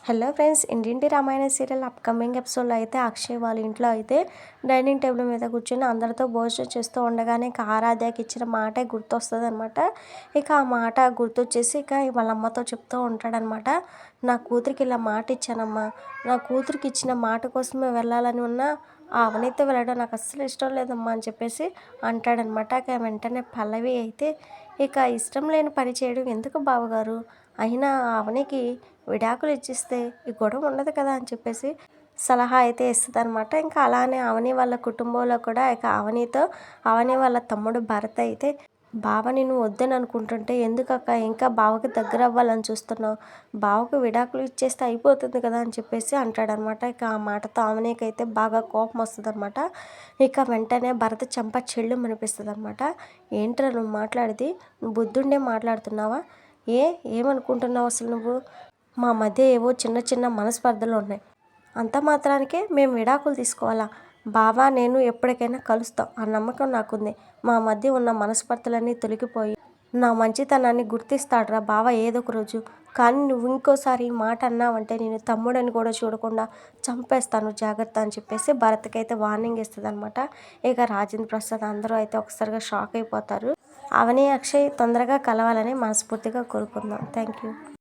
Hello friends, ఇంటింటి Ramayana serial upcoming ఎపిసోడ్లో అయితే అక్షయ్ వాళ్ళ ఇంట్లో అయితే డైనింగ్ టేబుల్ మీద కూర్చొని అందరితో భోజనం చేస్తూ ఉండగానే ఇక ఆరాధ్యకి ఇచ్చిన మాటే గుర్తొస్తుంది అనమాట. ఇక ఆ మాట గుర్తొచ్చేసి ఇక వాళ్ళ అమ్మతో చెప్తూ ఉంటాడనమాట. నా కూతురికి ఇలా మాట ఇచ్చానమ్మా, నా కూతురికి ఇచ్చిన మాట కోసమే వెళ్ళాలని ఉన్నా ఆ అవనీతో వెళ్ళడం నాకు అస్సలు ఇష్టం లేదమ్మా అని చెప్పేసి అంటాడనమాట. ఇక వెంటనే పల్లవి అయితే ఇక ఇష్టం లేని పని చేయడం ఎందుకు బావగారు, అయినా అవనికి విడాకులు ఇచ్చిస్తే ఈ గొడవ ఉండదు కదా అని చెప్పేసి సలహా అయితే ఇస్తుంది అనమాట. ఇంకా అలానే అవని వాళ్ళ కుటుంబంలో కూడా ఇక అవని వాళ్ళ తమ్ముడు భరత్ అయితే బావని నువ్వు వద్దని అనుకుంటుంటే ఎందుకక్క ఇంకా బావకి దగ్గర అవ్వాలని చూస్తున్నావు, బావకు విడాకులు ఇచ్చేస్తే అయిపోతుంది కదా అని చెప్పేసి అంటాడనమాట. ఇక ఆ మాటతో అవనీకైతే బాగా కోపం వస్తుంది అనమాట. ఇక వెంటనే భరత్ చెంప చెళ్ళు అనిపిస్తుంది అనమాట. ఏంట్రా నువ్వు మాట్లాడేది, నువ్వు బుద్ధుండే మాట్లాడుతున్నావా, ఏమనుకుంటున్నావు అసలు నువ్వు, మా మధ్య ఏవో చిన్న చిన్న మనస్పర్ధలు ఉన్నాయి, అంత మాత్రానికే మేము విడాకులు తీసుకోవాలా, బావా నేను ఎప్పటికైనా కలుస్తాం ఆ నమ్మకం నాకుంది, మా మధ్య ఉన్న మనస్పర్ధలన్నీ తొలగిపోయి నా మంచితనాన్ని గుర్తిస్తాడురా బావ ఏదో ఒక రోజు, కానీ నువ్వు ఇంకోసారి ఈ మాట అన్నావంటే నేను తమ్ముడని కూడా చూడకుండా చంపేస్తాను జాగ్రత్త అని చెప్పేసి భరత్కి అయితే వార్నింగ్ ఇస్తుంది అనమాట. ఇక రాజేంద్ర ప్రసాద్ అందరూ అయితే ఒకసారిగా షాక్ అయిపోతారు. అవని అక్షయ్ తొందరగా కలవాలని మనస్ఫూర్తిగా కోరుకుందాం. Thank you.